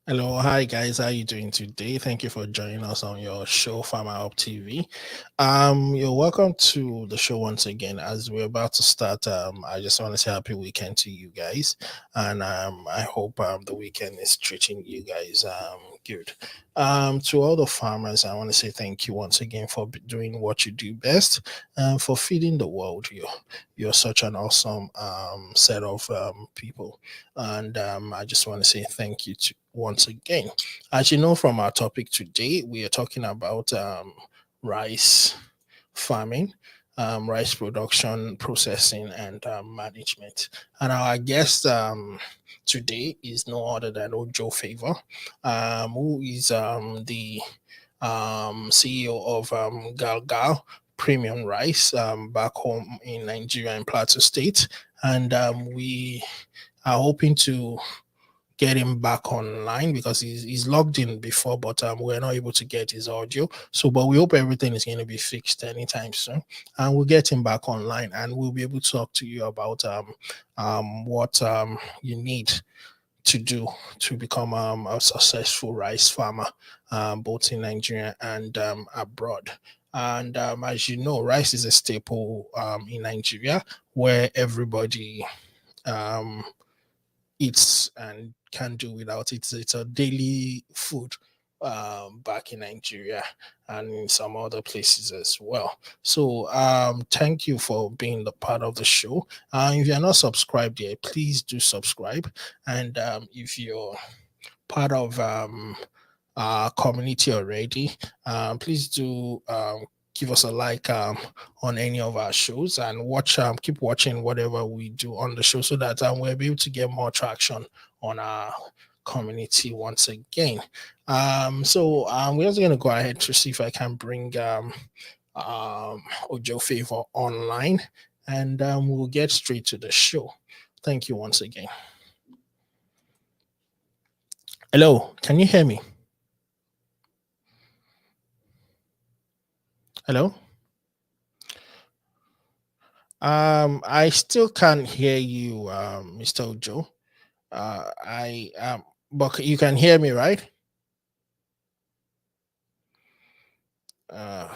Hello, hi guys. How you doing today? Thank you for joining us on your show, FarmerHubTV. You're welcome to the show once again. As we're about to start, I just want to say happy weekend to you guys, and I hope the weekend is treating you guys good. To all the farmers, I want to say thank you once again for doing what you do best and for feeding the world. You're such an awesome set of people. And I just want to say thank you to once again. As you know from our topic today, we are talking about rice farming, rice production, processing, and management. And our guest today is no other than Ojo Favour, who is the CEO of Galgal Premium Rice back home in Nigeria in Plateau State. And we are hoping to get him back online because he's logged in before, but we're not able to get his audio. So, but we hope everything is going to be fixed anytime soon, and we'll get him back online, and we'll be able to talk to you about what you need to do to become a successful rice farmer, both in Nigeria and abroad. And as you know, rice is a staple in Nigeria where everybody um, eats and can't do without it. It's a daily food back in Nigeria and in some other places as well. So thank you for being the part of the show. If you're not subscribed yet, please do subscribe. And if you're part of our community already, please do give us a like on any of our shows and watch keep watching whatever we do on the show so that we'll be able to get more traction on our community once again. We're also going to go ahead to see if I can bring Ojo Favor online, and we'll get straight to the show. Thank you once again. Hello, can you hear me? Hello. I still can't hear you, Mr. Ojo. But you can hear me, right? Uh,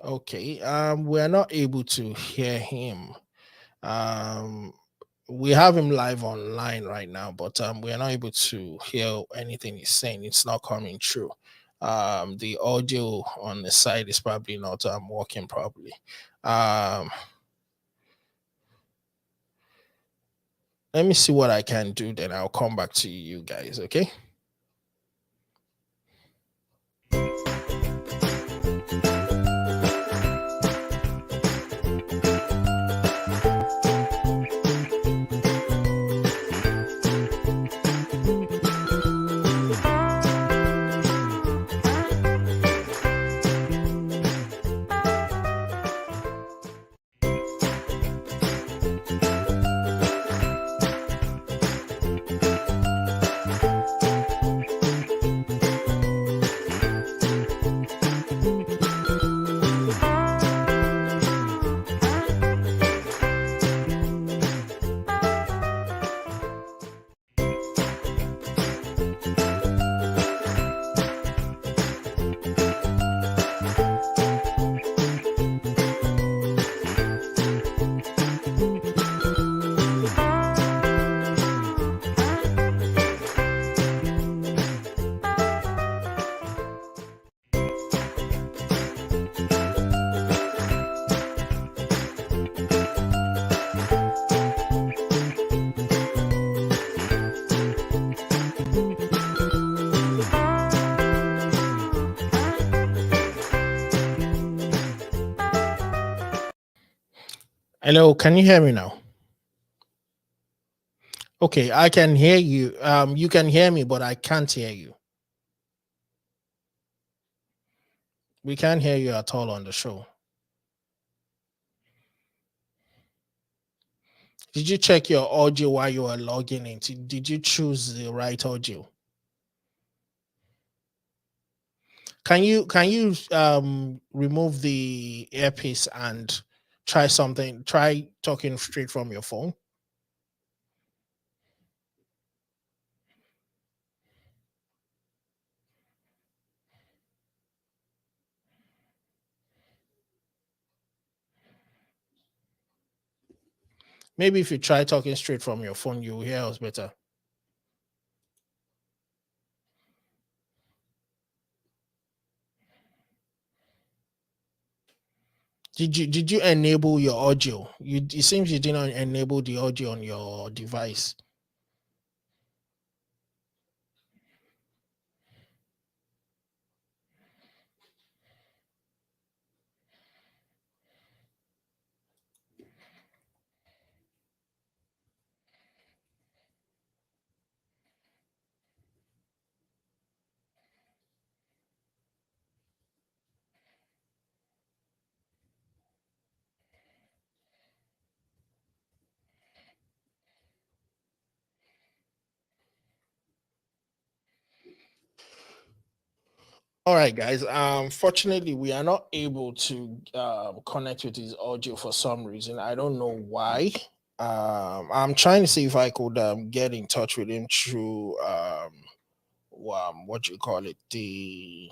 okay. We're not able to hear him. Um, we have him live online right now, but we're not able to hear anything he's saying. It's not coming through. The audio on the side is probably not working properly. Um, let me see what I can do. Then I'll come back to you guys. Okay. Hello, can you hear me now? Okay, I can hear you. You can hear me, but I can't hear you. We can't hear you at all on the show. Did you check your audio while you were logging in? Did you choose the right audio? Can you remove the earpiece and try something? Try talking straight from your phone. Maybe if you try talking straight from your phone, you'll hear us better. Did you enable your audio? It seems you didn't enable the audio on your device. All right, guys. Fortunately, we are not able to connect with his audio for some reason. I don't know why. I'm trying to see if I could get in touch with him through what do you call it, the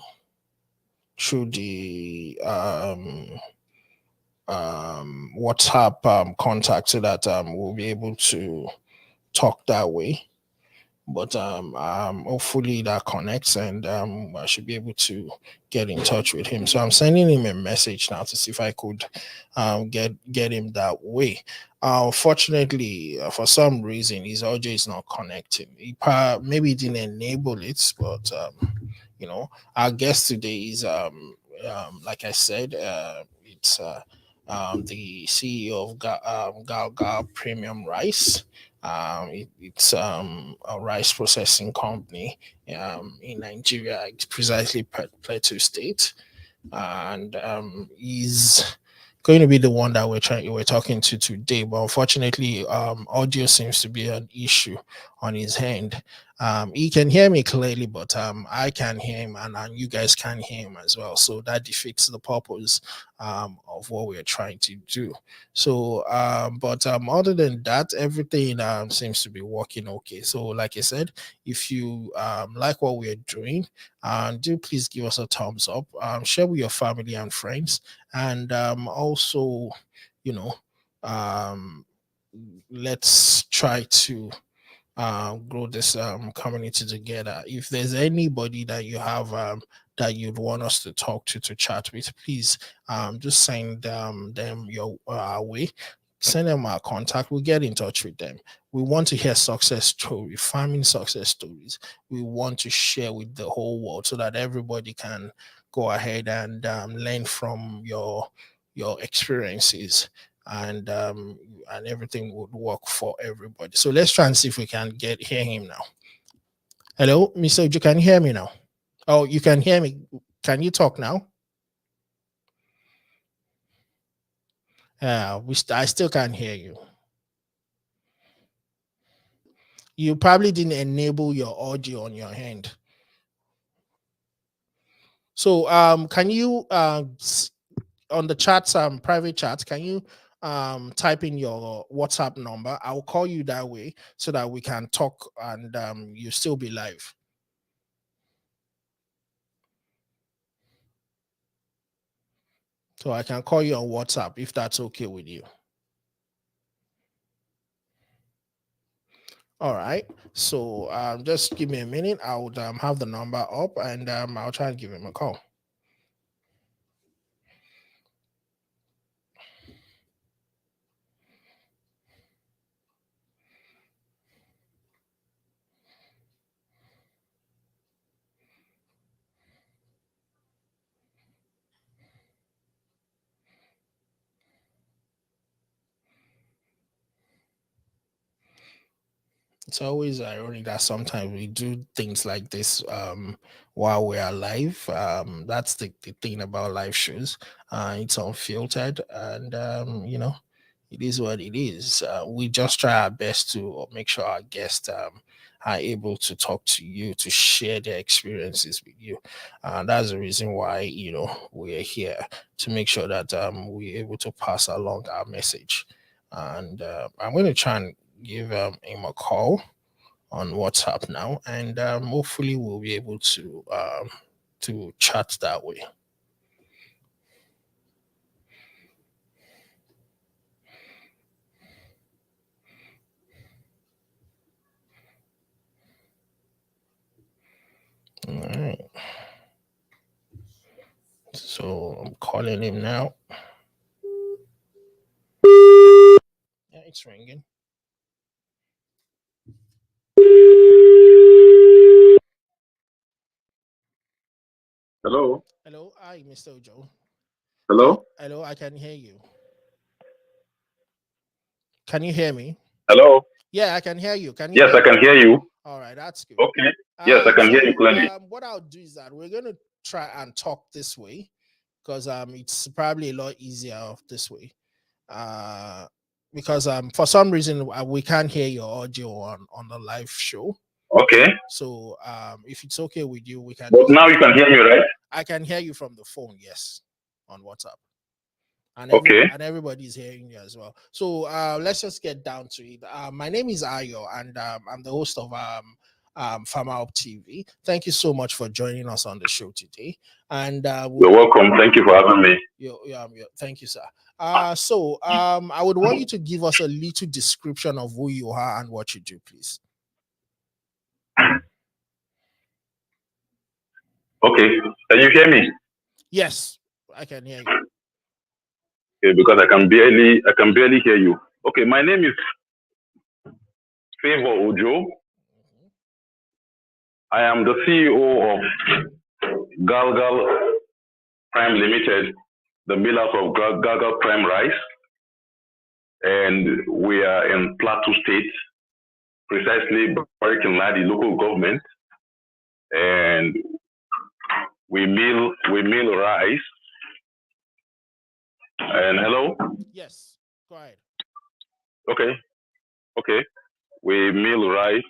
WhatsApp contact, so that we'll be able to talk that way. But hopefully that connects, and I should be able to get in touch with him. So I'm sending him a message now to see if I could get him that way. Fortunately, for some reason, his audio is not connecting. Maybe he didn't enable it, but our guest today is like I said, it's the CEO of Galgal Premium Rice. It's a rice processing company in Nigeria, precisely Plateau State, and he's going to be the one that we're talking to today. But unfortunately, audio seems to be an issue on his end. He can hear me clearly, but I can hear him, and you guys can hear him as well. So that defeats the purpose of what we're trying to do. So, but other than that, everything seems to be working okay. So, like I said, if you like what we're doing, do please give us a thumbs up, share with your family and friends, and also, you know, um, let's try to grow this community together. If there's anybody that you have that you'd want us to talk to chat with, please just send them your way. Send them our contact. We'll get in touch with them. We want to hear success stories, farming success stories. We want to share with the whole world so that everybody can go ahead and learn from your experiences, and everything would work for everybody. So let's try and see if we can hear him now. Hello, Mr. Ojo, can you hear me now? Oh, you can hear me. Can you talk now? I still can't hear you. You probably didn't enable your audio on your hand. So can you on the chat, private chat, can you type in your WhatsApp number? I'll call you that way so that we can talk, and you still be live. So I can call you on WhatsApp if that's okay with you. All right. So just give me a minute. I would have the number up, and I'll try and give him a call. It's always ironic that sometimes we do things like this while we're alive. That's the thing about live shows. It's unfiltered, and it is what it is. We just try our best to make sure our guests are able to talk to you, to share their experiences with you. That's the reason why we're here, to make sure that we're able to pass along our message. And I'm going to try and give him a call on WhatsApp now, and hopefully we'll be able to chat that way. So I'm calling him now. Yeah, it's ringing. Hello. Hello, hi, Mr. Ojo. Hello. Hello, I can hear you. Can you hear me? Hello. Yeah, I can hear you. Can you? Yes, I can hear you. All right, that's good. Okay. Yes, I can hear you clearly. What I'll do is that we're going to try and talk this way because it's probably a lot easier this way. Because for some reason we can't hear your audio on the live show. Okay. So if it's okay with you, we can. But now you can hear me, right? I can hear you from the phone, yes, on WhatsApp. And everybody's hearing you as well. So let's just get down to it. My name is Ayo, and I'm the host of FarmerHubTV. Thank you so much for joining us on the show today. And you're welcome. Thank you for having me. Thank you, sir. So I would want you to give us a little description of who you are and what you do, please. Okay. Can you hear me? Yes, I can hear you. Okay, because I can barely hear you. Okay, my name is Favour Ojo. I am the CEO of Galgal Prime Limited, the millers of Galgal Premium Rice, and we are in Plateau State, precisely Barking-Ladi local government, and we mill rice. And hello? Yes, go ahead. Okay. We mill rice,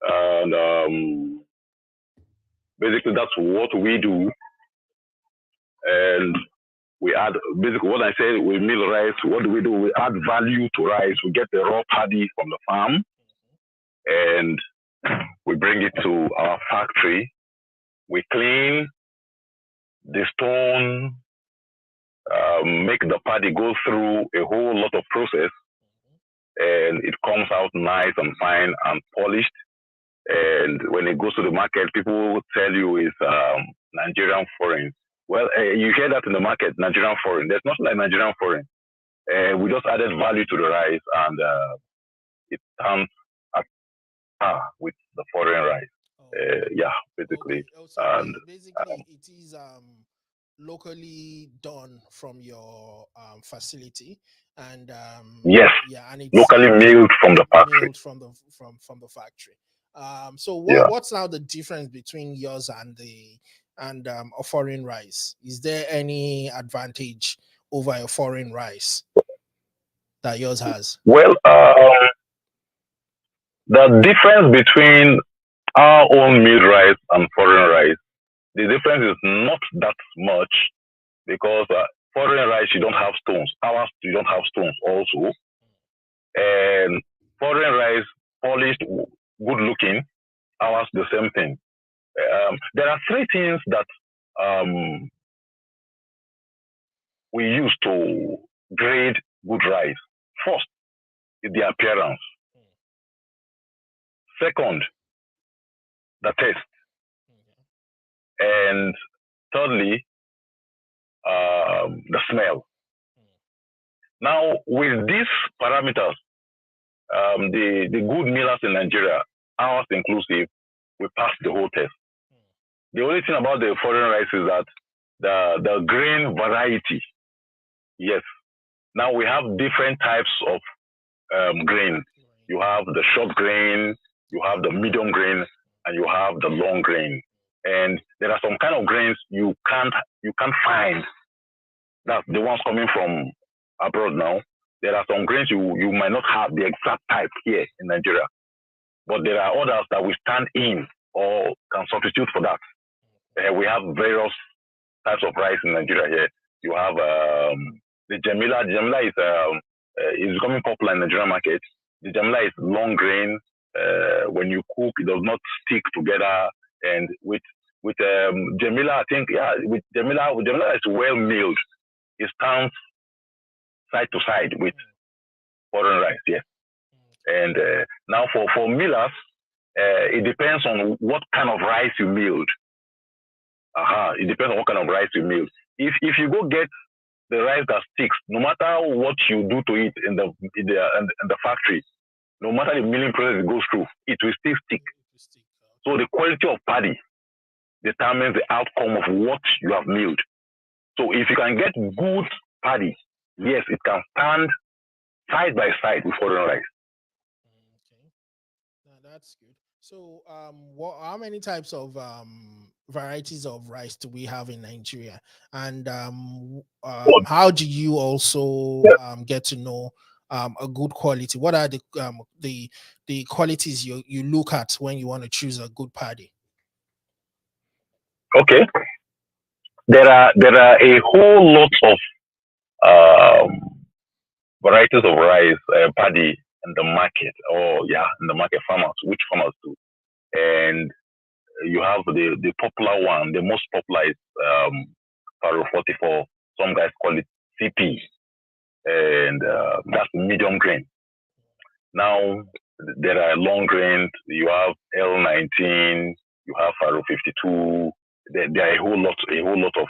and basically that's what we do. And we add, basically what I say, we mill rice. What do? We add value to rice. We get the raw paddy from the farm, and we bring it to our factory. We clean the stone, make the paddy go through a whole lot of process, and it comes out nice and fine and polished. And when it goes to the market, people will tell you it's Nigerian foreign. Well, you hear that in the market, Nigerian foreign. There's nothing like Nigerian foreign. We just added value to the rice, and it stands at par with the foreign rice. Basically. Okay. So basically, it is locally done from your facility, and yes, and it's locally milled from the factory. Milled from the factory. So what's now the difference between yours and a foreign rice? Is there any advantage over a foreign rice that yours has? Well, the difference between our own milled rice and foreign rice, the difference is not that much, because foreign rice, you don't have stones. Ours, you don't have stones also. And foreign rice, polished, good looking. Ours, the same thing. There are three things that we use to grade good rice. First is the appearance. Second, the taste. And thirdly, the smell. Now, with these parameters, the good millers in Nigeria, ours inclusive, we pass the whole test. The only thing about the foreign rice is that the grain variety. Yes. Now we have different types of grain. You have the short grain, you have the medium grain, and you have the long grain. And there are some kind of grains you can't find. That's the ones coming from abroad now. There are some grains you might not have the exact type here in Nigeria, but there are others that we stand in or can substitute for that. We have various types of rice in Nigeria here. You have the Jamila. The Jamila is becoming popular in the Nigerian market. The Jamila is long grain. When you cook, it does not stick together. And with Jamila, I think with Jamila is well milled. It stands side to side with foreign rice. Yes. And now for millers, it depends on what kind of rice you milled. It depends on what kind of rice you milled. if you go get the rice that sticks, no matter what you do to it in the factory, no matter the milling process it goes through, it will still stick. So the quality of paddy determines the outcome of what you have milled. So if you can get good paddy, yes, it can stand side by side with foreign rice. Okay, now that's good. So, how many types of varieties of rice do we have in Nigeria? And how do you also get to know a good quality? What are the qualities you look at when you want to choose a good paddy? Okay, there are a whole lot of varieties of rice, paddy in the market, in the market, which farmers do. And you have the popular one, the most popular is Faro 44. Some guys call it CP, and that's medium grain. Now, there are long grains, you have L19, you have Faro 52. There are a whole lot of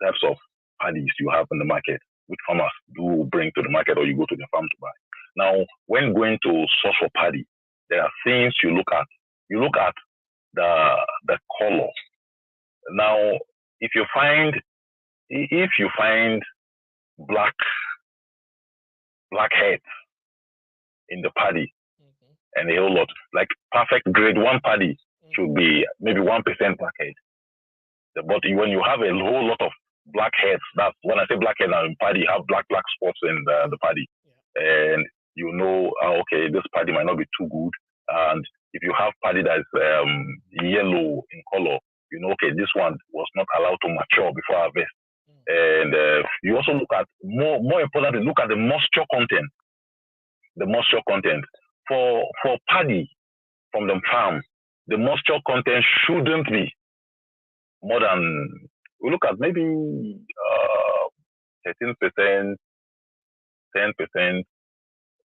types of paddies you have in the market, which farmers do bring to the market or you go to the farm to buy. Now, when going to source for paddy, there are things you look at. You look at the color. Now, if you find black heads in the paddy, and a whole lot, like perfect grade 1 paddy should be maybe 1% black head. But when you have a whole lot of black heads, that's when I say black head in paddy, you have black spots in the paddy, and you know, okay, this paddy might not be too good. And if you have paddy that is yellow in color, you know, okay, this one was not allowed to mature before harvest. And you also look at, more importantly, look at the moisture content. The moisture content for paddy from the farm, the moisture content shouldn't be more than, we look at maybe 13%, 10%,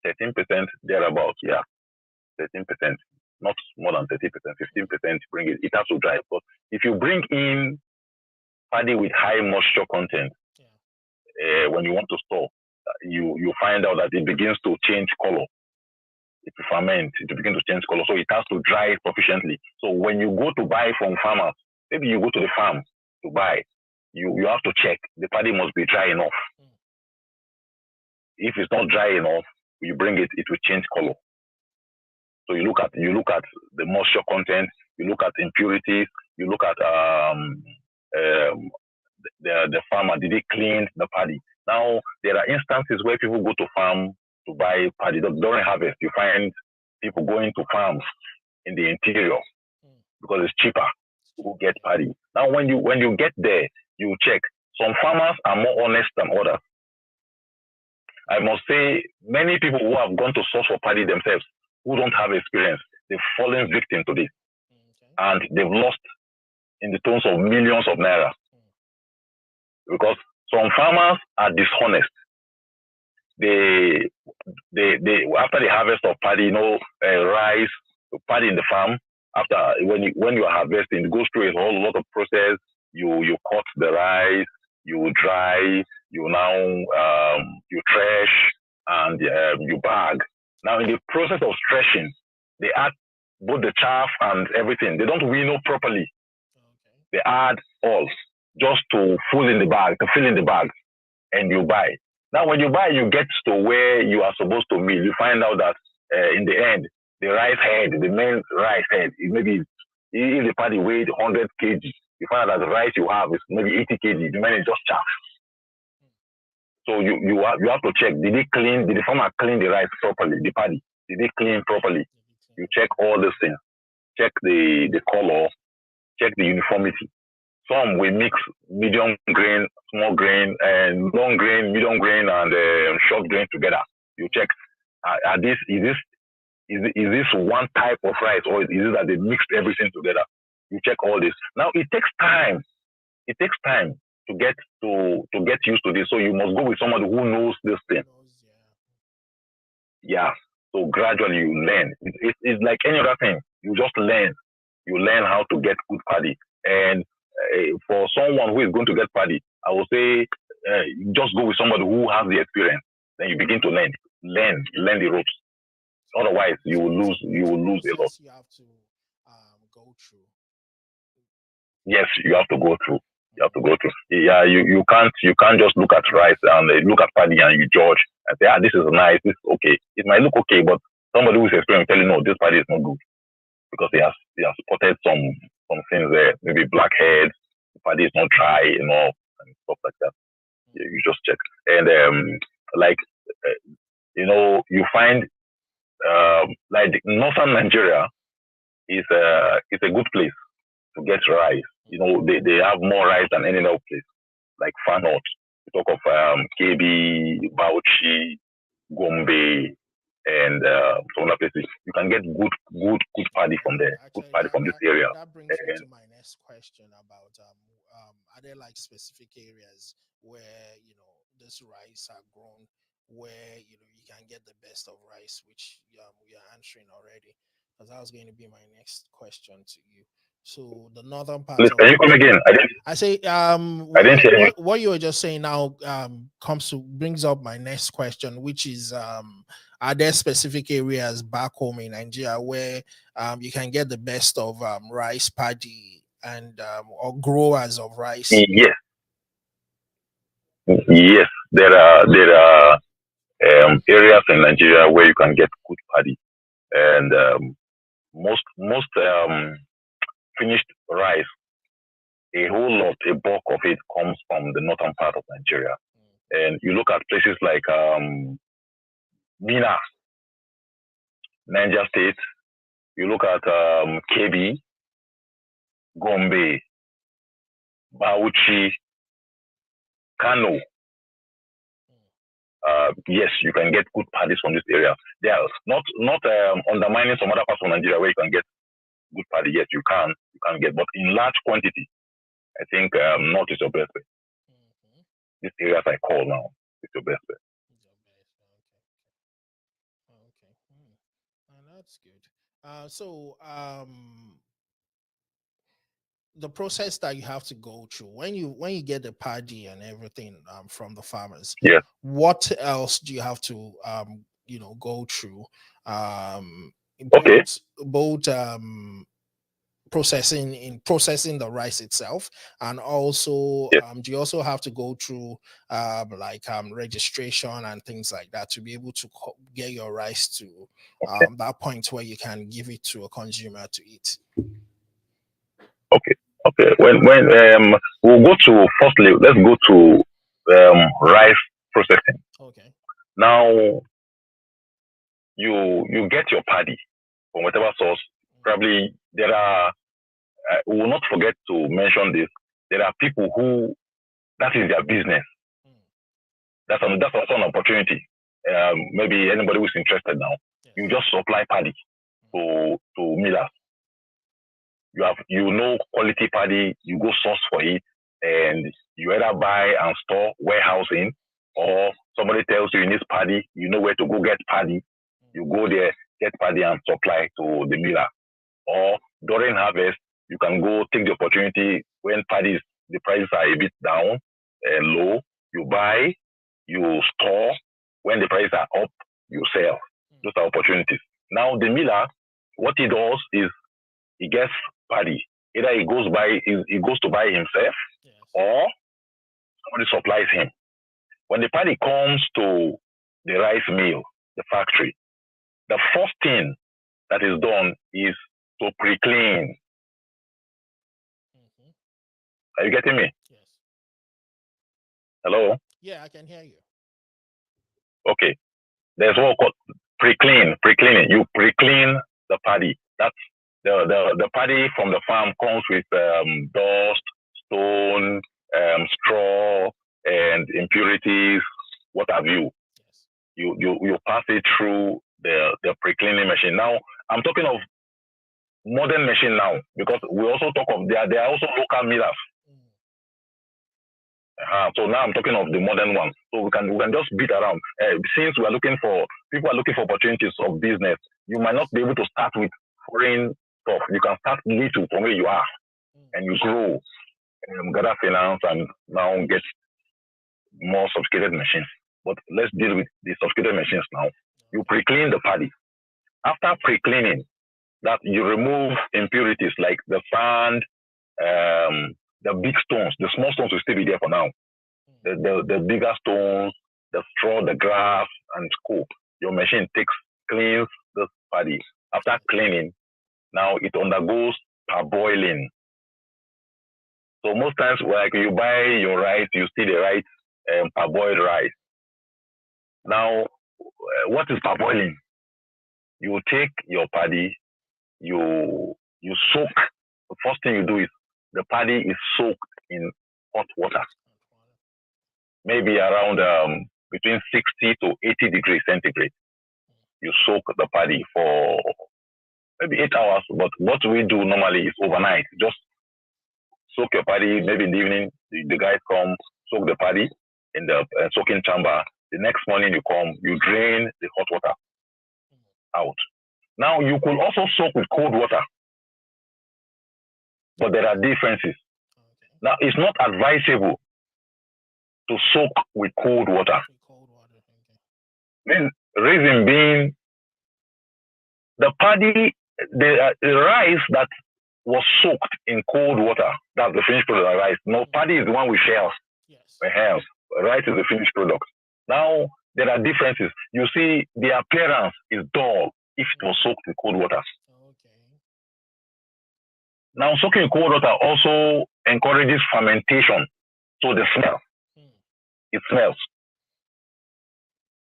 13% thereabouts. Yeah, 13%, not more than 30%, 15%. Bring it. It has to dry. But if you bring in paddy with high moisture content, when you want to store, you find out that it begins to change color. If you ferment, it will begin to change color. So it has to dry sufficiently. So when you go to buy from farmers, maybe you go to the farm to buy, you have to check the paddy must be dry enough. If it's not dry enough, you bring it, it will change color. So you look at the moisture content, you look at impurities, you look at the farmer, did they clean the paddy? Now there are instances where people go to farm to buy paddy during harvest. You find people going to farms in the interior because it's cheaper to get paddy. Now when you get there, you check. Some farmers are more honest than others. I must say, many people who have gone to source for paddy themselves, who don't have experience, they've fallen victim to this. And they've lost in the terms of millions of naira. Because some farmers are dishonest. They after the harvest of paddy, rice, paddy in the farm, after when you are harvesting, it goes through a whole lot of process. You cut the rice, you dry, you thresh, and you bag. Now in the process of threshing, they add both the chaff and everything. They don't winnow properly. They add all just to fill in the bag, and you buy. Now when you buy, you get to where you are supposed to mill. You find out that in the end, the rice head, the main rice head, maybe if the paddy weighed 100 kg, you find out that the rice you have is maybe 80 kg. The man is just chaff. So you have to check, did the farmer clean the rice properly, the paddy? Did they clean properly? You check all these things. Check the color, check the uniformity. Some will mix medium grain, small grain, and long grain, medium grain, and short grain together. You check, is this one type of rice, or is it that they mixed everything together? You check all this. Now it takes time. It takes time to get used to this. So you must go with somebody who knows this thing. Yeah. So gradually you learn. It's like any other thing. You just learn. You learn how to get good paddy. And for someone who is going to get paddy, I would say just go with somebody who has the experience. Then you begin to learn the ropes. Otherwise, you will lose a lot. You have to go through. Yes, you have to go through. You have to go through. Yeah, you can't just look at rice and look at paddy and you judge and say, this is nice, this is okay. It might look okay, but somebody who's experienced tell you, no, this paddy is not good because he has spotted some things there, maybe blackheads, the paddy is not dry enough and stuff like that. You just check. And you find like northern Nigeria is a good place to get rice. They have more rice than any other place, like far north. We talk of KB, Bauchi, Gombe, and some other places. You can get good paddy from there. Actually, good paddy from this area. That brings me to my next question about are there like specific areas where this rice are grown where you can get the best of rice, which we are answering already, because that was going to be my next question to you. So the northern part. Please, can you come again? I say I didn't hear you. What you were just saying now brings up my next question, which is are there specific areas back home in Nigeria where you can get the best of rice paddy and or growers of rice? Yes, there are areas in Nigeria where you can get good paddy, and most finished rice, a bulk of it comes from the northern part of Nigeria. And you look at places like Mina, Niger State, you look at KB, Gombe, Bauchi, Kano. Yes, you can get good paddies from this area. They are not undermining some other parts of Nigeria where you can get good paddy. Yes, you can get, but in large quantity. I think north is your best bet. These areas I call now is your best bet. Okay. That's good. So the process that you have to go through when you get the paddy and everything from the farmers, what else do you have to go through? Both processing the rice itself, and also do you also have to go through registration and things like that to be able to get your rice to that point where you can give it to a consumer to eat? Okay. When we'll go to firstly, let's go to rice processing. Okay. Now you get your paddy from whatever source. Probably there are. We will not forget to mention this. There are people who that is their business. That's also an opportunity. Maybe anybody who's interested now, you just supply paddy to millers. You know quality paddy, you go source for it, and you either buy and store warehousing, or somebody tells you need paddy, you know where to go get paddy. You go there, get paddy and supply to the miller. Or during harvest, you can go take the opportunity when paddy the prices are a bit down and low. You buy, you store. When the prices are up, you sell. Those are opportunities. Now the miller, what he does is he gets paddy. Either he goes to buy himself, or somebody supplies him. When the paddy comes to the rice mill, the factory, the first thing that is done is to pre-clean. Are you getting me? Yes. Hello? Yeah, I can hear you. Okay. There's what called pre-cleaning. You pre-clean the paddy. That's the paddy from the farm comes with dust, stone, straw, and impurities. What have you? Yes. You pass it through the pre-cleaning machine. Now I'm talking of modern machine now, because we also talk of there are also local millers. So now I'm talking of the modern one. So we can just beat around. Since people are looking for opportunities of business, you might not be able to start with foreign stuff. You can start little from where you are, and you grow. gather finance and now get more sophisticated machines. But let's deal with the sophisticated machines now. You pre-clean the paddy. After pre-cleaning, that you remove impurities like the sand, the big stones. The small stones will still be there for now. The bigger stones, the straw, the grass, and scoop. Your machine cleans the paddy. After cleaning, now it undergoes parboiling. So most times, like you buy your rice, you see the rice, parboiled rice. Now, what is parboiling? You take your paddy, you soak. The first thing you do is the paddy is soaked in hot water, maybe around between 60 to 80 degrees centigrade. You soak the paddy for maybe 8 hours, but what we do normally is overnight. Just soak your paddy, maybe in the evening, the guys come, soak the paddy in the soaking chamber. The next morning you come, you drain the hot water out. Now you could also soak with cold water, but there are differences. Now it's not advisable to soak with cold water. The reason being, the paddy, the rice that was soaked in cold water, that's the finished product of rice. No, paddy is the one with shells. Yes. Rice is the finished product. Now, there are differences. You see, the appearance is dull if it was soaked in cold water. Now, soaking in cold water also encourages fermentation. So the smell, it smells.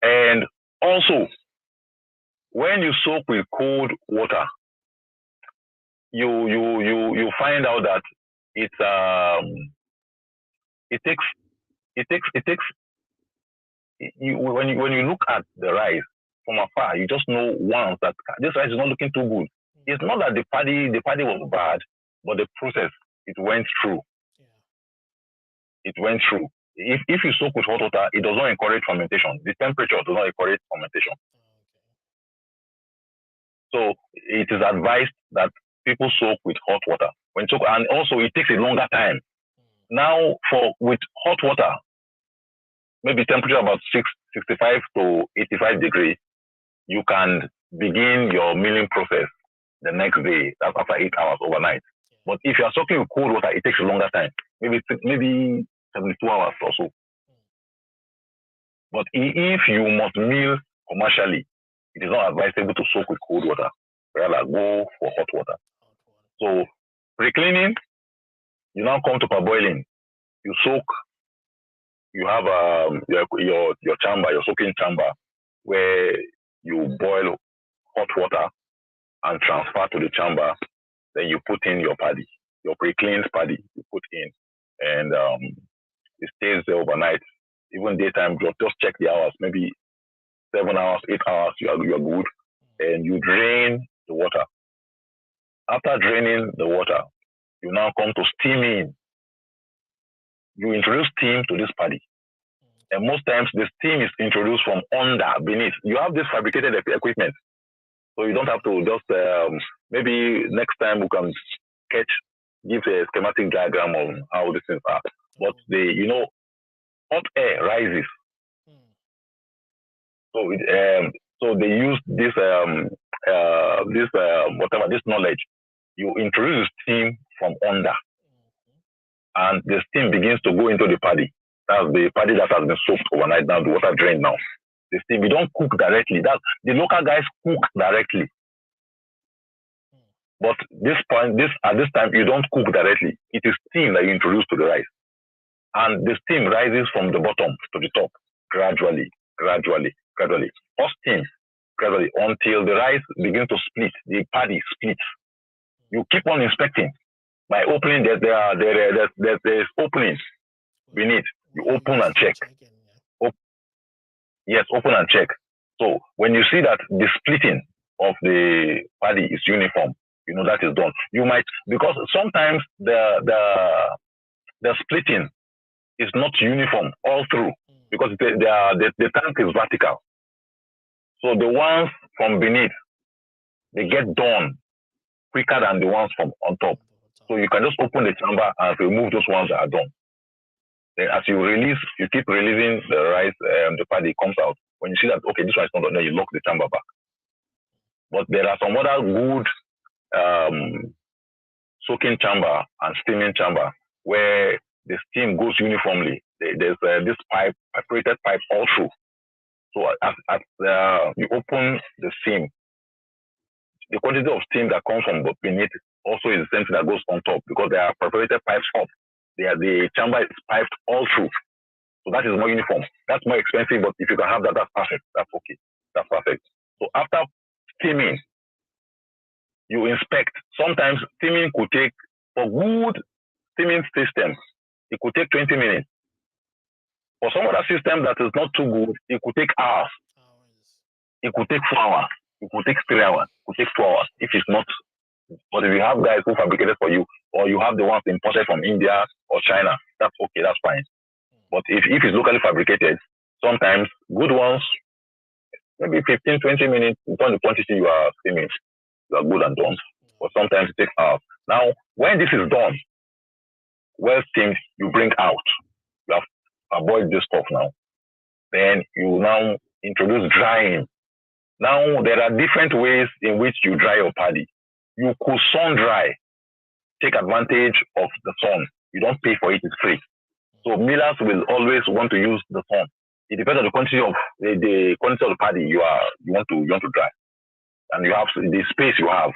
And also, when you soak with cold water, you find out that it takes when you look at the rice from afar, you just know once that this rice is not looking too good. It's not that the paddy was bad, but the process it went through. It went through. If you soak with hot water, it does not encourage fermentation. The temperature does not encourage fermentation. So it is advised that people soak with hot water. And also it takes a longer time. Now with hot water, maybe temperature about 65 to 85 degrees, you can begin your milling process the next day. That's after 8 hours overnight. But if you are soaking with cold water, it takes a longer time, maybe 72 hours or so. But if you must mill commercially, it is not advisable to soak with cold water. Rather, go for hot water. So pre-cleaning, you now come to parboiling. You soak. You have your chamber, your soaking chamber, where you boil hot water and transfer to the chamber. Then you put in your paddy, your pre-cleaned paddy. You put in, and it stays there overnight. Even daytime, just check the hours. Maybe 7 hours, 8 hours. You are good, and you drain the water. After draining the water, you now come to steaming. You introduce steam to this paddy. And most times the steam is introduced from beneath. You have this fabricated equipment. So you don't have to just, maybe next time we can give a schematic diagram on how these things are. But hot air rises. So they use this knowledge. You introduce steam from under, and the steam begins to go into the paddy. That's the paddy that has been soaked overnight. Now the water drained. Now the steam, you don't cook directly. That the local guys cook directly. But at this time, you don't cook directly. It is steam that you introduce to the rice, and the steam rises from the bottom to the top gradually. Or steam gradually until the rice begins to split. The paddy splits. You keep on inspecting by opening. There's openings beneath. You open and check. Yes, open and check. So when you see that the splitting of the paddy is uniform, you know that is done. You might, because sometimes the splitting is not uniform all through, because the tank is vertical. So the ones from beneath, they get done quicker than the ones from on top. So you can just open the chamber and remove those ones that are done. Then as you release, you keep releasing the rice, the paddy comes out. When you see that, okay, this one is not done, then you lock the chamber back. But there are some other good soaking chamber and steaming chamber where the steam goes uniformly. There's this pipe, perforated pipe all through. So as you open the seam, the quantity of steam that comes from beneath also is the same thing that goes on top because there are perforated pipes up. The chamber is piped all through. So that is more uniform. That's more expensive, but if you can have that, that's perfect. That's okay. That's perfect. So after steaming, you inspect. Sometimes steaming could take, for good steaming systems, it could take 20 minutes. For some other system that is not too good, it could take hours. It could take 4 hours. It could take 3 hours. It could take 2 hours if it's not. But if you have guys who fabricated for you, or you have the ones imported from India or China, that's okay, that's fine. But if it's locally fabricated, sometimes good ones, maybe 15, 20 minutes, depending on the quantity you are steaming, you are good and done. But sometimes it takes hours. Now, when this is done, well steamed, you bring out. You have avoid this stuff now. Then you now introduce drying. Now, there are different ways in which you dry your paddy. You could sun dry. Take advantage of the sun. You don't pay for it, it's free. So millers will always want to use the sun. It depends on the quantity of the quantity of the paddy you want to dry. And you have the space you have.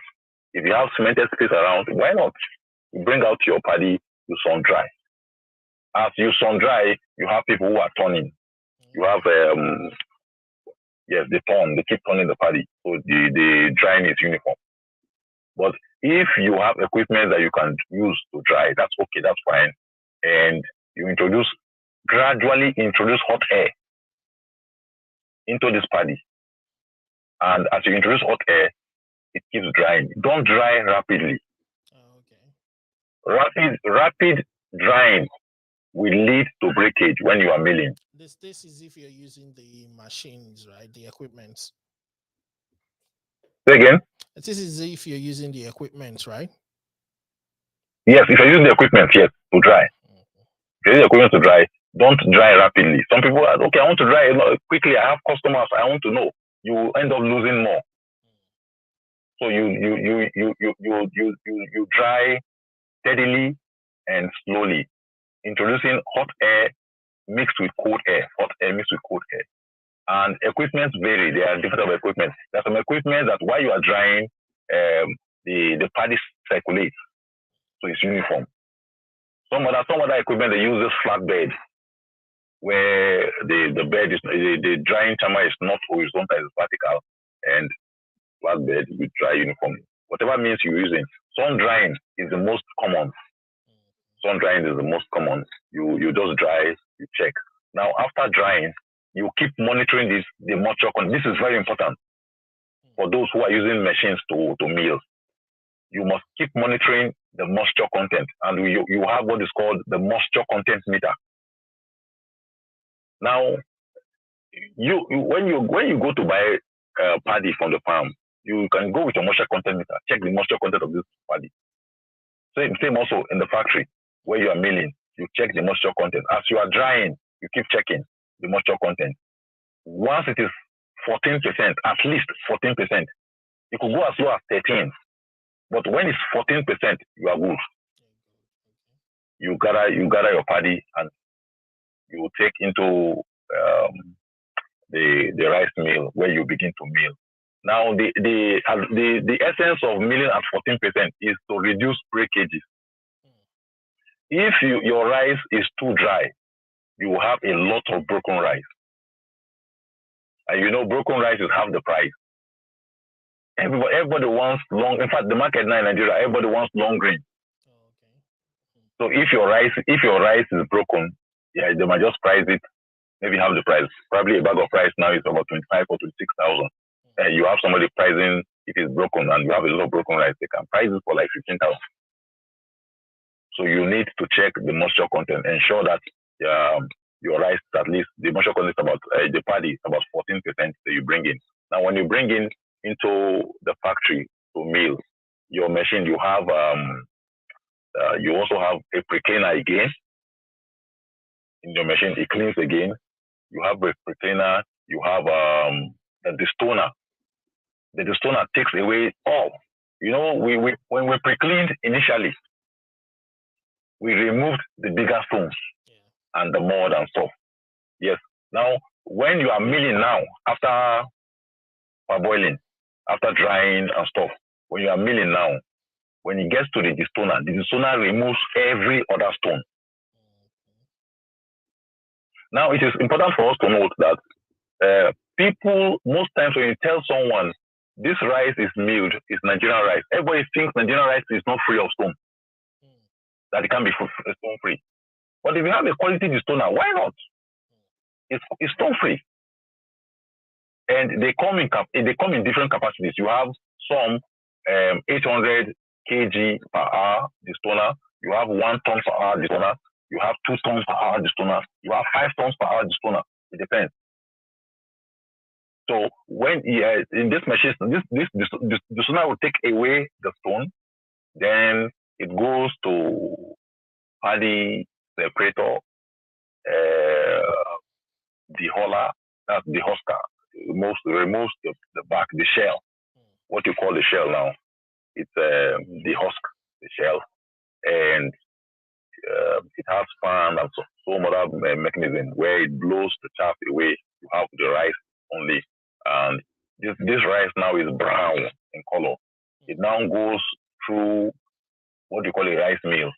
If you have cemented space around, why not? You bring out your paddy, you sun dry. As you sun dry, you have people who are turning. You have they turn, they keep turning the paddy. So the drying is uniform. But if you have equipment that you can use to dry, that's okay, that's fine. And you gradually introduce hot air into this paddy. And as you introduce hot air, it keeps drying. Don't dry rapidly. Okay. Rapid drying will lead to breakage when you are milling. This is if you're using the machines, right? The equipment. Say again? This is if you're using the equipment, right? Yes, if you're using the equipment, yes, to dry. If you're using the equipment to dry, don't dry rapidly. Some people are, okay, I want to dry quickly. I have customers. I want to know. You end up losing more. So you dry steadily and slowly, introducing hot air mixed with cold air, hot air mixed with cold air. And equipment vary. There are different types of equipment. There's some equipment that while you are drying, the paddy circulates, so it's uniform. Some other equipment, they use this flatbed, where the bed is the drying chamber is not horizontal, it's vertical, and flatbed you dry uniformly. Whatever means you're using. Sun drying is the most common. Sun drying is the most common. You just dry, you check. Now after drying, you keep monitoring the moisture content. This is very important for those who are using machines to mill. You must keep monitoring the moisture content, and you have what is called the moisture content meter. Now, when you go to buy paddy from the farm, you can go with your moisture content meter, check the moisture content of this paddy. Same also in the factory where you are milling, you check the moisture content. As you are drying, you keep checking the moisture content. Once it is 14%, at least 14%, it could go as low as 13. But when it's 14%, you are good. You gather your paddy and you take into the rice mill where you begin to mill. Now the essence of milling at 14% is to reduce breakages. If your rice is too dry, you will have a lot of broken rice. And broken rice is half the price. Everybody wants long. In fact, the market now in Nigeria, everybody wants long grain. So if your rice is broken, yeah, they might just price it, maybe half the price. Probably a bag of rice now is about 25 or 26,000. And you have somebody pricing if it's broken, and you have a lot of broken rice, they can price it for like 15,000. So you need to check the moisture content, ensure that your rice, at least the moisture content about the paddy is about 14% that you bring in. Now, when you bring in into the factory to mill, your machine, you have You also have a pre-cleaner again in your machine. It cleans again. You have a pre-cleaner. You have the destoner. The destoner takes away all. You know, when we pre-cleaned initially, we removed the bigger stones and the mud and stuff. Yes. Now, when you are milling now, after parboiling, after drying and stuff, when you are milling now, when it gets to the destoner removes every other stone. Now, it is important for us to note that people, most times when you tell someone this rice is milled, is Nigerian rice, everybody thinks Nigerian rice is not free of stone, that it can be stone free. But if you have a quality destoner, why not? It's stone free. And they come in different capacities. You have some 800 kg per hour destoner. You have 1 ton per hour destoner. You have 2 tons per hour destoner. You have 5 tons per hour destoner. It depends. So when in this machine, this destoner will take away the stone. Then it goes to Paddy separator, the huller, that's the husker. Removes the back, the shell. What you call the shell now? It's the husk, the shell, and it has fan and some other mechanism where it blows the chaff away. You have the rice only, and this rice now is brown in color. It now goes through what you call a rice mill,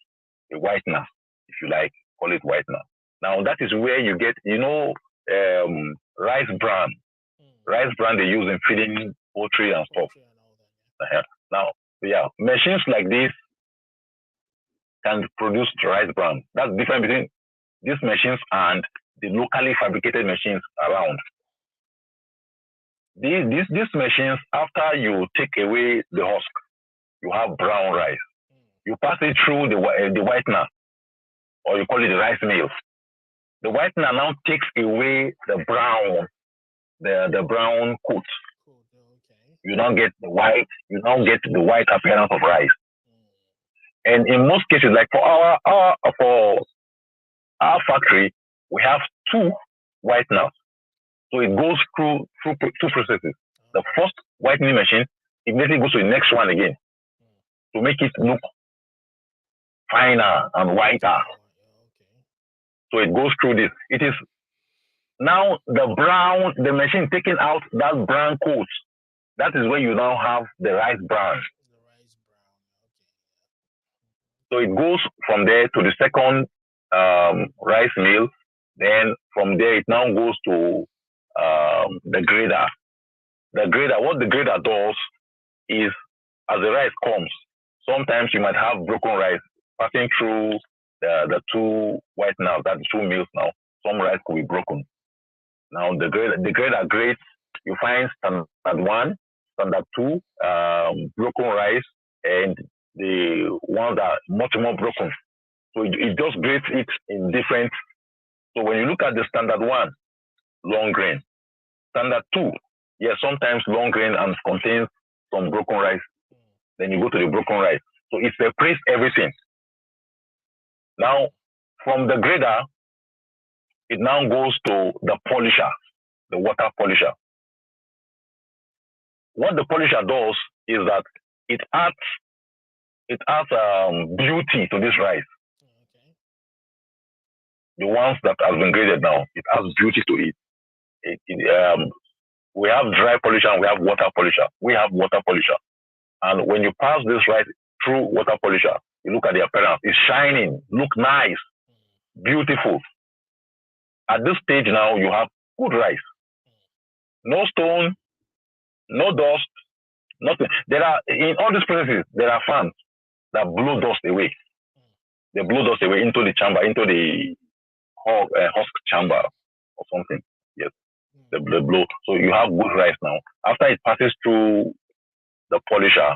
a whitener, if you like, call it whitener. Now that is where you get, rice bran. Rice bran they use in feeding poultry and stuff. Now, machines like this can produce rice bran. That's the difference between these machines and the locally fabricated machines around. These machines, after you take away the husk, you have brown rice. You pass it through the whitener, or you call it the rice mill. The whitener now takes away the brown, the brown coat. You now get the white. You now get the white appearance of rice. And in most cases, like for our factory, we have 2 whiteners. So it goes through 2 processes. The first whitening machine immediately goes to the next one again to make it look finer and whiter. So it goes through this. It is now the machine taking out that brown coat. That is where you now have the rice bran. So it goes from there to the second rice mill. Then from there, it now goes to the grader. What the grader does is, as the rice comes, sometimes you might have broken rice passing through the 2 whiteners, that's the 2 mills now. Some rice could be broken. Now the grader grades, you find standard 1, standard 2, broken rice, and the ones that are much more broken. So it just grades it in different. So when you look at the standard 1, long grain. Standard 2, sometimes long grain and contains some broken rice. Then you go to the broken rice. So it separates everything. Now, from the grader, it now goes to the polisher, the water polisher. What the polisher does is that it adds beauty to this rice. The ones that have been graded now, it adds beauty to it. We have dry polisher and we have water polisher. We have water polisher. And when you pass this rice through water polisher, you look at the appearance. It's shining, look nice, beautiful. At this stage now, you have good rice. No stone, no dust, nothing. In all these processes, there are fans that blow dust away. They blow dust away into the chamber, into the husk chamber or something. Yes, they blow. So you have good rice now. After it passes through the polisher,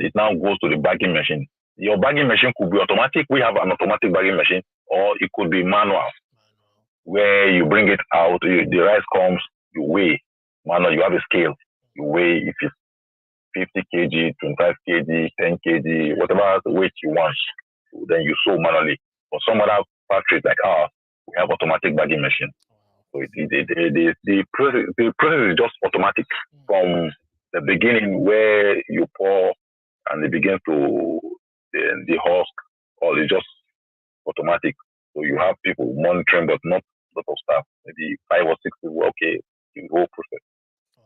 it now goes to the bagging machine. Your bagging machine could be automatic. We have an automatic bagging machine, or it could be manual, where you bring it out, the rice comes, you weigh. Manual, you have a scale, you weigh. If it's 50 kg, 25 kg, 10 kg, whatever weight you want. Then you sew manually. For some other factories like ours, we have automatic bagging machine. So the process is just automatic from the beginning where you pour and it begins to the husk, or it's just automatic. So you have people monitoring, but not a lot of staff. Maybe 5 or 6 people. Okay, the whole process,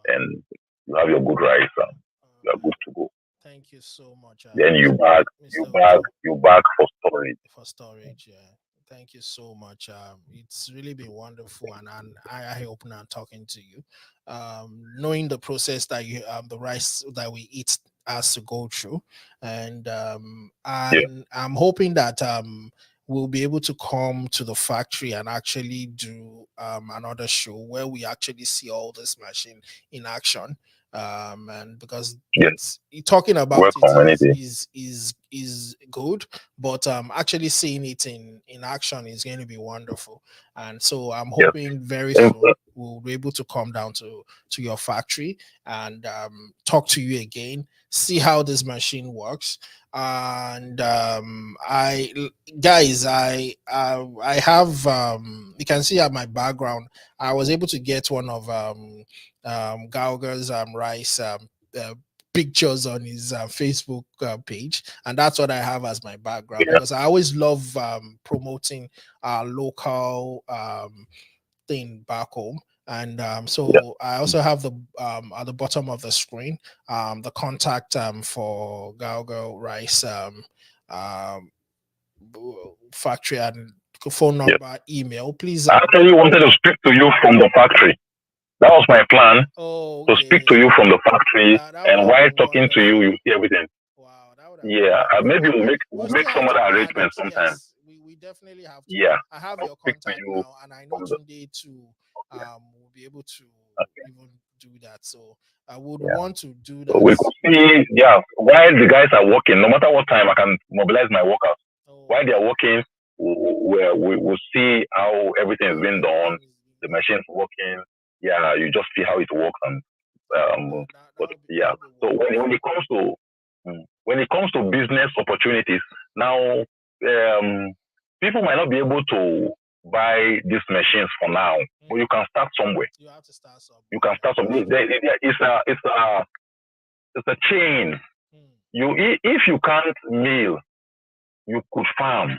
and you have your good rice, and you are good to go. Thank you so much. Then you bag for storage. For storage, yeah. Thank you so much. It's really been wonderful, and I hope now talking to you, knowing the process that you the rice that we eat has to go through, and I'm hoping that we'll be able to come to the factory and actually do another show where we actually see all this machine in action. And because talking about it is good, but actually seeing it in action is going to be wonderful. And so I'm hoping very soon we'll be able to come down to your factory and talk to you again, see how this machine works. And I have you can see at my background, I was able to get one of Galgal's rice pictures on his Facebook page, and that's what I have as my background, because I always love promoting our local thing back home. And so I also have the at the bottom of the screen the contact for Galgal Rice factory, and phone number, email. Please, I actually wanted to speak to you from the factory. That was my plan, to speak to you from the factory, and while talking to you, you see everything. Wow, that would have maybe we'll make some other arrangements sometime. Yes, we definitely have to. Yeah, I have your contact now, and I know today too will be able to even do that. So I would want to do that. So we could see, while the guys are working, no matter what time, I can mobilize my workers. While they are working, we'll see how everything is being done, the machine's working. Yeah, you just see how it works, and So when it comes to business opportunities, now people might not be able to buy these machines for now, but you can start somewhere. You have to start somewhere. You can start somewhere. It's a chain. If you can't mill, you could farm.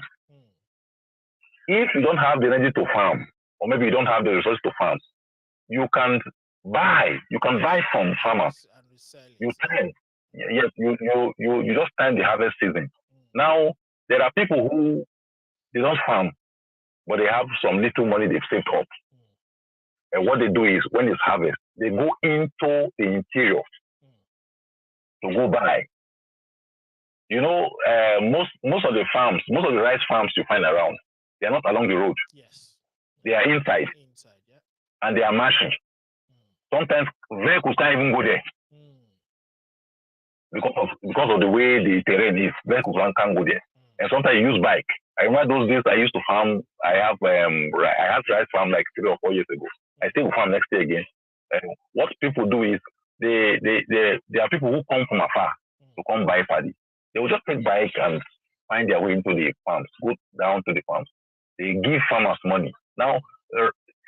If you don't have the energy to farm, or maybe you don't have the resources to farm, you can buy. You can buy from farmers. You just time the harvest season. Now there are people who they don't farm, but they have some little money they've saved up. And what they do is, when it's harvest, they go into the interior to go buy. Most of the farms, most of the rice farms you find around, they are not along the road. Yes. They are inside, and they are mashing. Sometimes vehicles can't even go there because of the way the terrain is. Vehicles can't go there, and sometimes you use bike. I remember those days I used to farm. I had rice farm like 3 or 4 years ago. I still farm next year again. What people do is there are people who come from afar to come buy paddy. They will just take bike and find their way into the farms, go down to the farms. They give farmers money. Now,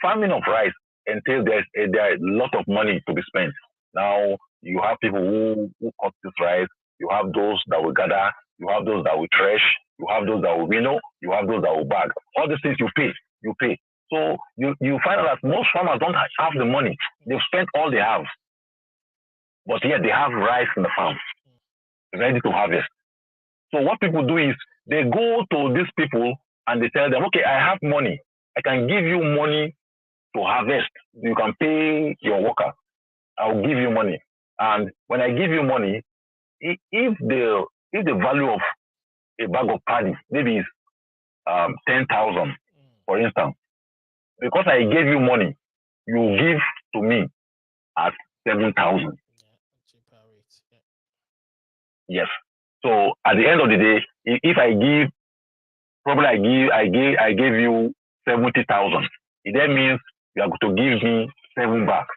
farming of rice entails there a lot of money to be spent. Now, you have people who cut this rice. You have those that will gather. You have those that will thresh. You have those that will winnow. You have those that will bag. All these things you pay. So you find out that most farmers don't have the money. They've spent all they have, but yet they have rice in the farm, ready to harvest. So what people do is they go to these people and they tell them, okay, I have money. I can give you money to harvest. You can pay your worker. I'll give you money. And when I give you money, if the value of a bag of paddy maybe is 10,000, for instance, because I gave you money, you give to me at 7,000. Yes. So at the end of the day, if I give, probably I gave you 70,000. It then means you are going to give me 7 bags.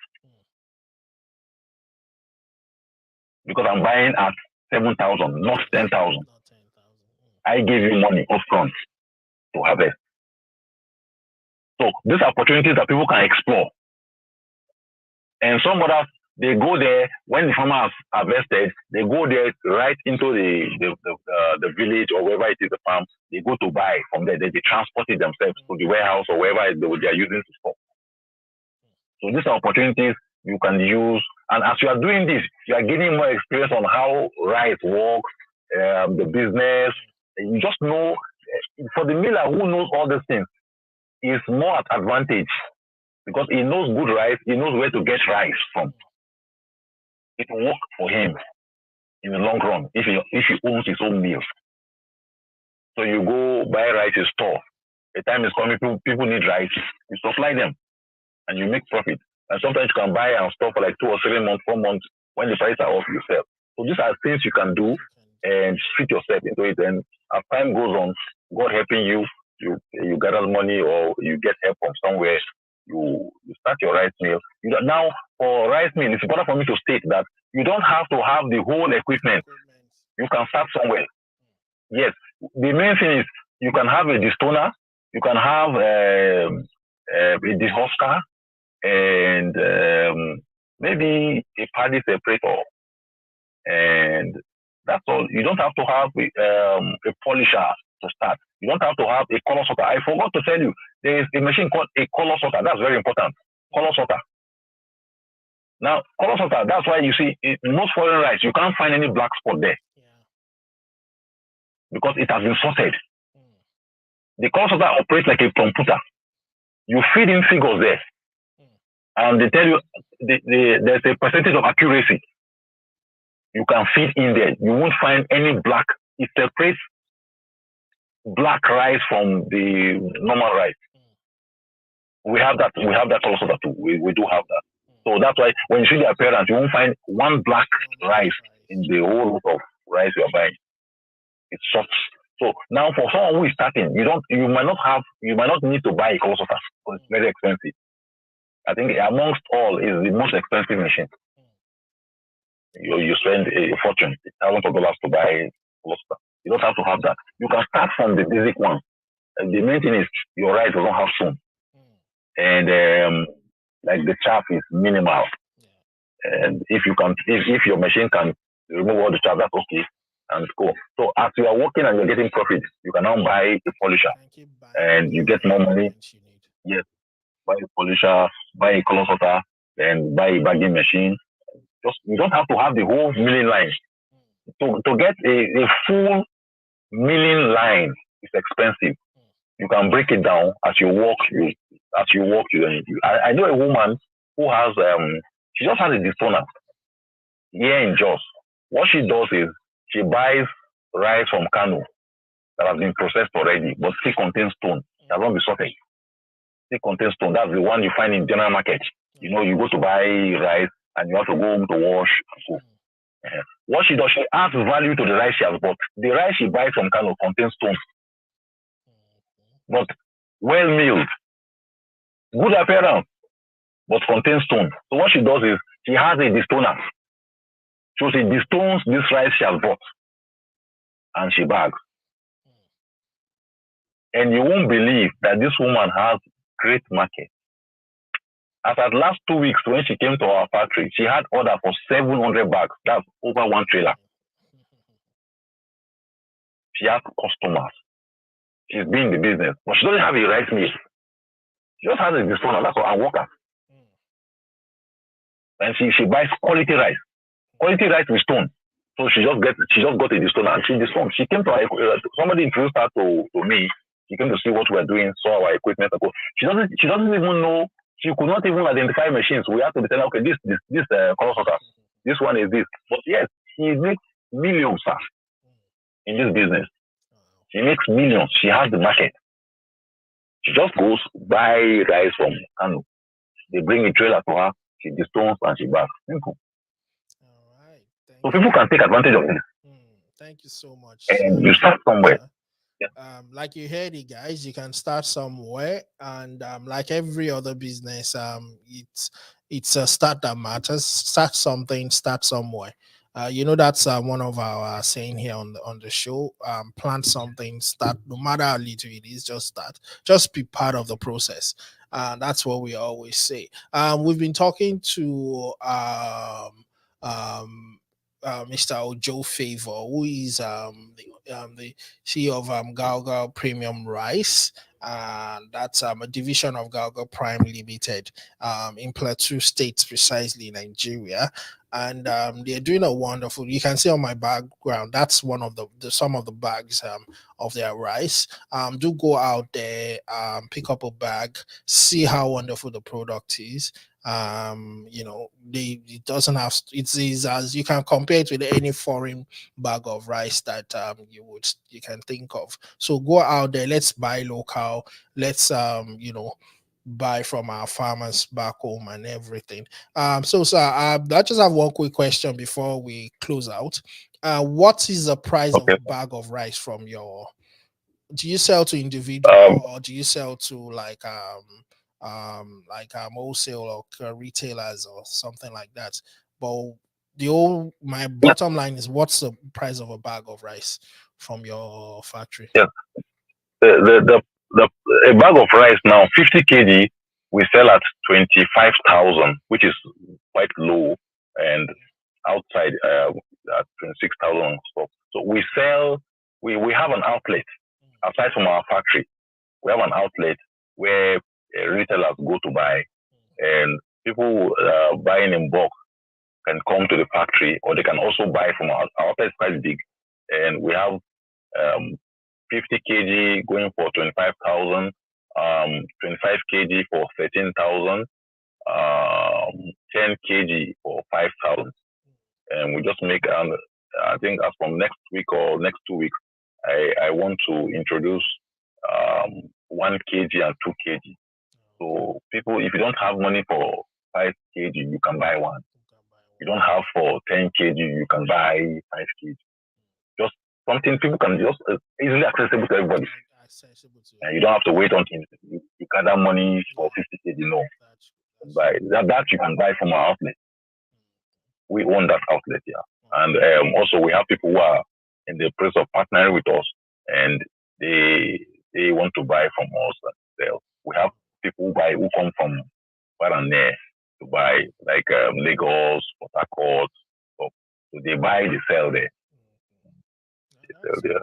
because I'm buying at 7,000, not 10,000. I gave you money upfront to harvest. So these are opportunities that people can explore. And some others, they go there when the farmer has harvested. They go there right into the village or wherever it is, the farm. They go to buy from there. They transport it themselves to the warehouse or wherever they are using to store. So these are opportunities you can use. And as you are doing this, you are getting more experience on how rice works, the business. You just know, for the miller who knows all these things, is more at advantage because he knows good rice, he knows where to get rice from. It will work for him in the long run if he owns his own mill. So you go buy rice in store. The time is coming, people need rice. You supply them and you make profit. And sometimes you can buy and store for like 2 or 3 months, 4 months. When the prices are off, you sell. So these are things you can do and fit yourself into it. And as time goes on, God helping you, you gather money or you get help from somewhere, you start your rice mill. Now, for rice mill, it's important for me to state that you don't have to have the whole equipment. You can start somewhere. Yes, the main thing is you can have a destoner, you can have a dehusker, and maybe a paddy separator, and that's all. You don't have to have a polisher to start. You don't have to have a color sorter. I forgot to tell you, there is a machine called a color sorter. That's very important. Color sorter. Now, color sorter, that's why you see in most foreign rice, you can't find any black spot there. Because it has been sorted. The color sorter operates like a computer. You feed in figures there. And they tell you there's a percentage of accuracy. You can feed in there. You won't find any black. It separates black rice from the normal rice. We have that. We have that color sorter too. We do have that. So that's why when you see the appearance, you won't find one black rice in the whole lot of rice you are buying. It's soft. So now for someone who is starting, you might not need to buy a color sorter because it's very expensive. I think amongst all is the most expensive machine. You spend a fortune, thousands of dollars to buy a color sorter. You don't have to have that. You can start from the basic one. And the main thing is your rice doesn't have soon. And like the chaff is minimal. And if your machine can remove all the chaff, that's okay. And go. So as you are working and you're getting profit, you can now buy a polisher and you get more money. Yes, buy a polisher, buy a color sorter, then buy a bagging machine. You don't have to have the whole milling line. To get a full milling line is expensive. You can break it down as you walk. I know a woman who has she just has a destoner here in Jos. What she does is she buys rice from Kano that has been processed already, but still contains stone. It has not been sorted. Still contains stone. That's the one you find in general market. You go to buy rice and you have to go home to wash and go. What she does, she adds value to the rice she has bought. The rice she buys from Kano contains stone, but well milled, good appearance, but contains stone. So what she does is she has a destoner. So she destones this rice she has bought and she bags. And you won't believe that this woman has great market. As at last 2 weeks, when she came to our factory, she had order for 700 bags. That's over 1 trailer. She has customers. She's been in the business, but she doesn't have a rice mill. She just has a destoner, that's all, and workers. And she buys quality rice. Quality rice with stone. So she just got a destoner and she destones. She came to somebody introduced her to me. She came to see what we were doing, saw our equipment. She doesn't even know. She could not even identify machines. We have to be telling, okay, this color sorter, this one is this. But yes, she makes millions, sir, in this business. She makes millions. She has the market. She just goes buy rice from Kano. They bring a trailer to her. She destones and she bags. Simple. All right. So people can take advantage of this. Thank you so much. And you start somewhere. Like you heard it, guys, you can start somewhere, and like every other business, it's a start that matters. Start something, start somewhere. That's one of our saying here on the show. Plant something, start, no matter how little it is, just start, just be part of the process. That's what we always say. We've been talking to um, Mr. Ojo Favour, who is the CEO of Galgal Premium Rice. And that's a division of Galgal Prime Limited in Plateau State, precisely in Nigeria. And they're doing a wonderful. You can see on my background that's one of the some of the bags of their rice. Do go out there, pick up a bag, see how wonderful the product is. It doesn't have, it is, as you can compare it with any foreign bag of rice that you can think of. So go out there, let's buy local, let's buy from our farmers back home and everything. So sir, I just have one quick question before we close out. What is the price of Okay. a bag of rice from your, do you sell to Um, individual, or do you sell to wholesale or retailers or something like that? But my yes, bottom line is, what's the price of a bag of rice from your factory? yes. A bag of rice now, 50 kg, we sell at 25,000, which is quite low, and outside at 26,000 stock. So we have an outlet aside from our factory. We have an outlet where retailers go to buy, and people buying in bulk can come to the factory, or they can also buy from our outlet is quite big, and we have 50 kg going for 25,000, 25 kg for 13,000, 10 kg for 5,000. And we just make, I think as from next week or next 2 weeks, I want to introduce 1 kg and 2 kg. So people, if you don't have money for 5 kg, you can buy one. You don't have for 10 kg, you can buy 5 kg. Just something people can just easily accessible to everybody. And you don't have to wait until you gather money for 50 kg. No, buy that you can buy from our outlet. We own that outlet, yeah. And also we have people who are in the process of partnering with us, and they want to buy from us and sell. We have people who come from far and near to buy, like Lagos, Port Harcourt. So they buy, they sell there. They sell there.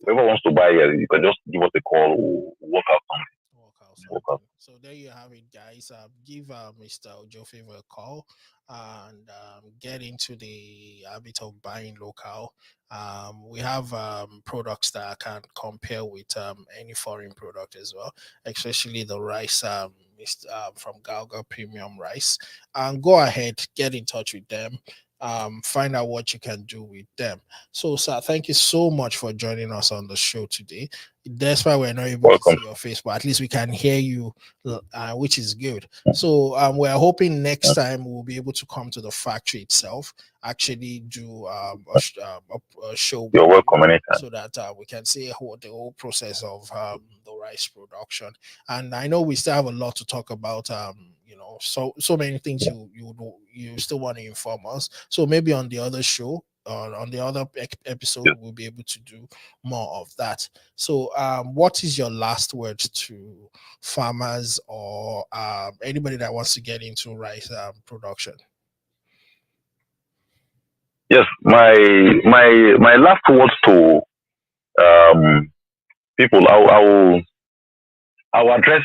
Whoever wants to buy, you can just give us a call. We'll work out something. Work out. So there you have it, guys. Give Mr. Ojo Favour a call and get into the habit of buying local. We have products that can compare with any foreign product as well, especially the rice from Galgal Premium Rice. And go ahead, get in touch with them. Find out what you can do with them. So, sir, thank you so much for joining us on the show today. That's why we're not able to Welcome. see your face, but at least we can hear you, which is good. So we're hoping next time we'll be able to come to the factory itself, actually do a show. You're welcome anytime. So that we can see the whole process of the rice production. And I know we still have a lot to talk about. So many things you still want to inform us. So maybe on the other show, on the other episode, we'll be able to do more of that. So what is your last word to farmers or anybody that wants to get into rice production? Yes, my last words to people, I'll address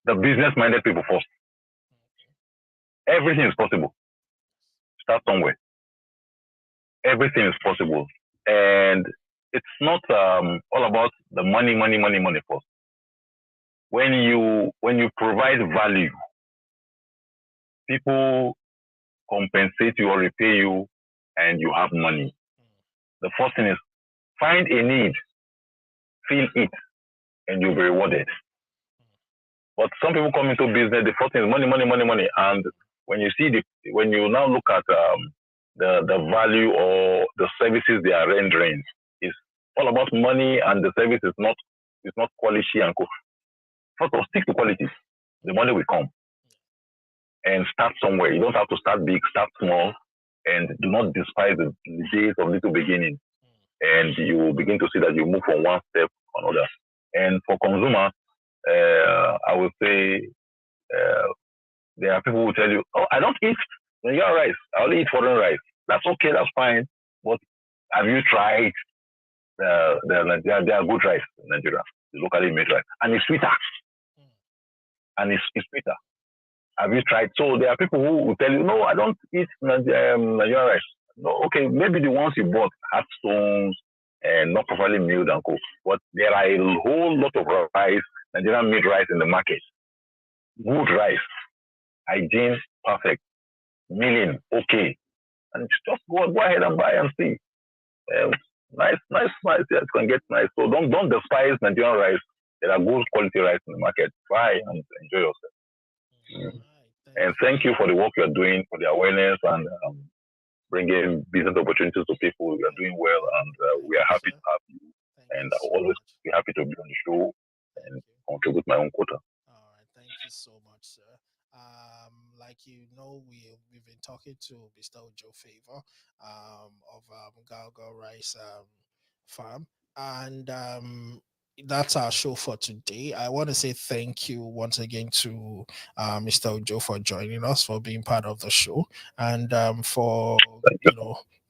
the business minded people first. Everything is possible. Start somewhere. Everything is possible, and it's not all about the money first. When you provide value, people compensate you or repay you, and you have money. The first thing is find a need, fill it, and you'll be rewarded. But some people come into business, the first thing is money, and when you now look at the value or the services they are rendering, it's all about money, and the service is not quality and co. First of all, stick to quality. The money will come. And start somewhere. You don't have to start big, start small. and do not despise the days of little beginnings. And you will begin to see that you move from one step to another. And for consumers, I would say there are people who tell you, "Oh, I don't eat Nigerian rice. I only eat foreign rice." That's okay. That's fine. But have you tried there are good rice in Nigeria, the locally made rice, and it's sweeter, and it's sweeter. Have you tried? So there are people who will tell you, "No, I don't eat Nigerian rice." No, okay, maybe the ones you bought had stones and not properly milled and cooked. But there are a whole lot of rice, Nigerian made rice in the market. Good rice, hygiene perfect, milling okay, and just go ahead and buy and see. Nice. Yes, you can get nice. So don't despise Nigerian rice. There are good quality rice in the market. Buy and enjoy yourself. And thank you for the work you're doing, for the awareness and bringing business opportunities to people. You are doing well, and we are happy to have you. And I'll always be happy to be on the show and contribute my own quota. All right, thank you so much, sir. Like we've been talking to Mr. Ojo Favour of Galgal Rice Farm, and that's our show for today. I want to say thank you once again to Mr. Ojo for joining us, for being part of the show, and for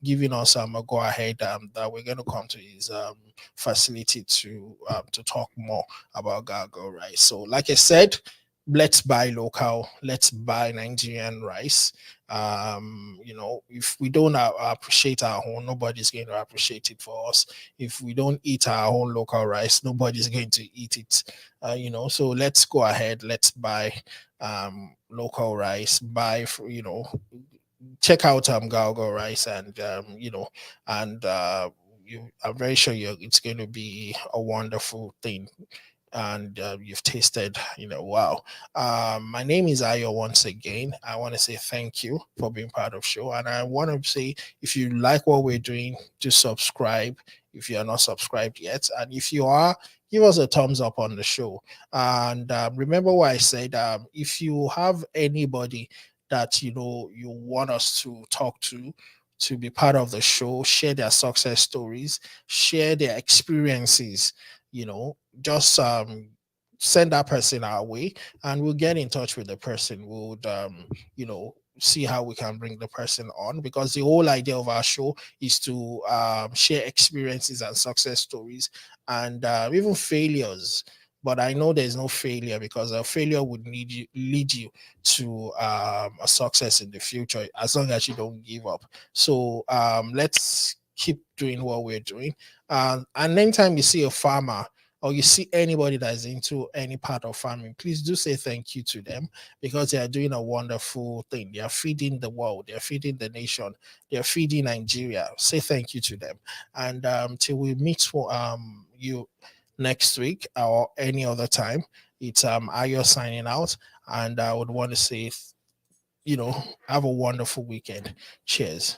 giving us a go ahead that we're going to come to his facility to talk more about Galgal Rice. So, like I said, let's buy local, let's buy Nigerian rice. If we don't appreciate our own, nobody's going to appreciate it for us. If we don't eat our own local rice, nobody's going to eat it. So let's go ahead, let's buy local rice, check out Galgal Rice, and I'm very sure it's going to be a wonderful thing. And you've tasted, wow. My name is Ayo once again. I want to say thank you for being part of show. And I want to say, if you like what we're doing, just subscribe if you are not subscribed yet. And if you are, give us a thumbs up on the show. And remember what I said, if you have anybody that, you want us to talk to be part of the show, share their success stories, share their experiences, just send that person our way, and we'll get in touch with the person. We'll see how we can bring the person on, because the whole idea of our show is to share experiences and success stories, and even failures. But I know there's no failure, because a failure would lead you to a success in the future, as long as you don't give up. So let's keep doing what we're doing. And anytime you see a farmer, or you see anybody that is into any part of farming, please do say thank you to them, because they are doing a wonderful thing. They are feeding the world, they are feeding the nation, they are feeding Nigeria. Say thank you to them. And till we meet for you next week or any other time, it's Ayo signing out, and I would want to say, have a wonderful weekend. Cheers.